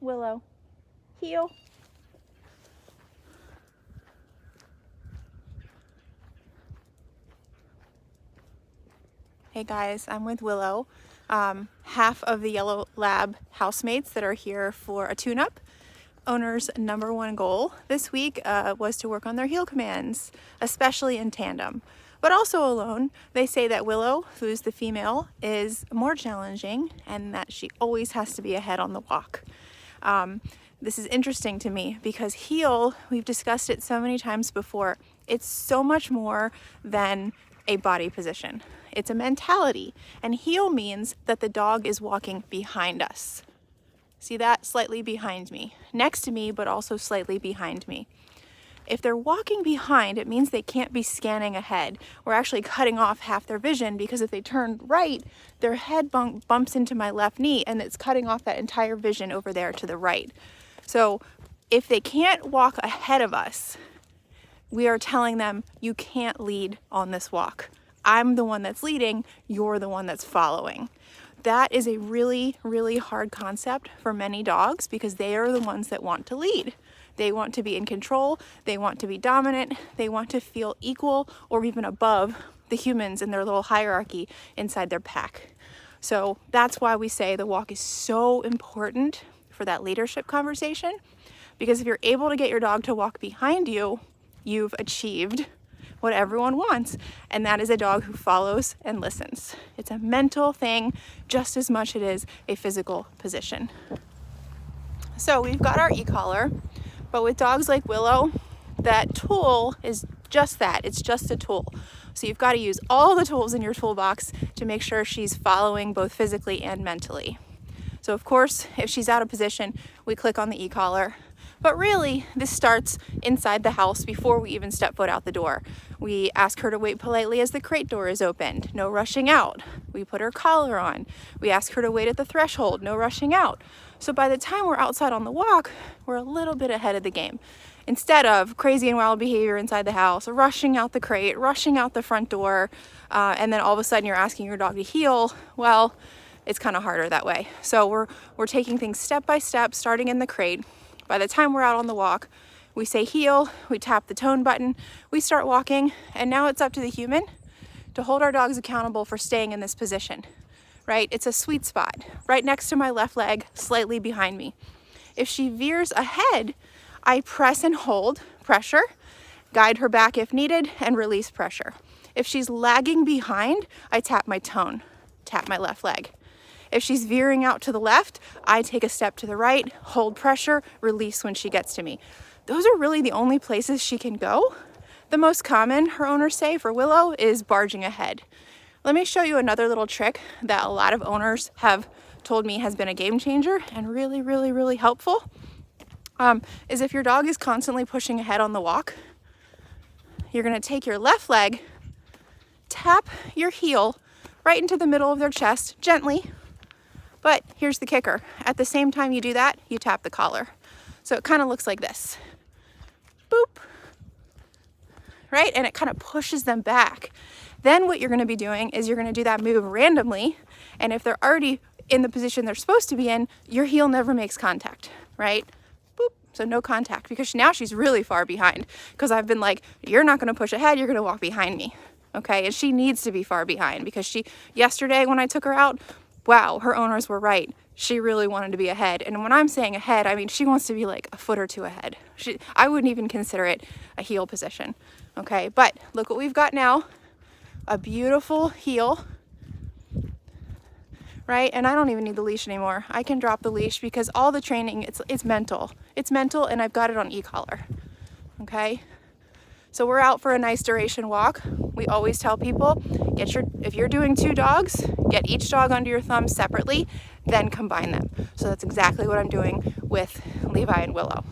Willow. Heel. Hey guys, I'm with Willow. Half of the Yellow Lab housemates that are here for a tune-up. Owner's number one goal this week was to work on their heel commands, especially in tandem, but also alone. They say that Willow, who's the female, is more challenging and that she always has to be ahead on the walk. This is interesting to me because heel, we've discussed it so many times before, it's so much more than a body position. It's a mentality, and heel means that the dog is walking behind us. See that? Slightly behind me. Next to me, but also slightly behind me. If they're walking behind, it means they can't be scanning ahead. We're actually cutting off half their vision because if they turn right, their head bumps into my left knee and it's cutting off that entire vision over there to the right. So if they can't walk ahead of us, we are telling them, you can't lead on this walk. I'm the one that's leading, you're the one that's following. That is a really, really hard concept for many dogs because they are the ones that want to lead. They want to be in control, they want to be dominant, they want to feel equal or even above the humans in their little hierarchy inside their pack. So that's why we say the walk is so important for that leadership conversation, because if you're able to get your dog to walk behind you, you've achieved what everyone wants, and that is a dog who follows and listens. It's a mental thing just as much as it is a physical position. So we've got our e-collar, but with dogs like Willow, that tool is just that. It's just a tool. So you've got to use all the tools in your toolbox to make sure she's following both physically and mentally. So of course, if she's out of position, we click on the e-collar. But really, this starts inside the house before we even step foot out the door. We ask her to wait politely as the crate door is opened, no rushing out. We put her collar on. We ask her to wait at the threshold, no rushing out. So by the time we're outside on the walk, we're a little bit ahead of the game. Instead of crazy and wild behavior inside the house, rushing out the crate, rushing out the front door, and then all of a sudden you're asking your dog to heel, well, it's kind of harder that way. So we're taking things step by step, starting in the crate. By the time we're out on the walk, we say heel, we tap the tone button, we start walking, and now it's up to the human to hold our dogs accountable for staying in this position, right? It's a sweet spot, right next to my left leg, slightly behind me. If she veers ahead, I press and hold pressure, guide her back if needed, and release pressure. If she's lagging behind, I tap my tone, tap my left leg. If she's veering out to the left, I take a step to the right, hold pressure, release when she gets to me. Those are really the only places she can go. The most common, her owners say, for Willow is barging ahead. Let me show you another little trick that a lot of owners have told me has been a game changer and really, really, really helpful. Is if your dog is constantly pushing ahead on the walk, you're gonna take your left leg, tap your heel right into the middle of their chest, gently. But here's the kicker. At the same time you do that, you tap the collar. So it kind of looks like this. Boop. Right? And it kind of pushes them back. Then what you're going to be doing is you're going to do that move randomly. And if they're already in the position they're supposed to be in, your heel never makes contact, right? Boop. So no contact, because now she's really far behind. Because I've been like, you're not going to push ahead, you're going to walk behind me. Okay? And she needs to be far behind because yesterday when I took her out, wow, her owners were right. She really wanted to be ahead. And when I'm saying ahead, I mean she wants to be like a foot or two ahead. I wouldn't even consider it a heel position. Okay, but look what we've got now. A beautiful heel, right? And I don't even need the leash anymore. I can drop the leash because all the training, it's mental. It's mental, and I've got it on e-collar, okay? So we're out for a nice duration walk. We always tell people, if you're doing 2 dogs, get each dog under your thumb separately, then combine them. So that's exactly what I'm doing with Levi and Willow.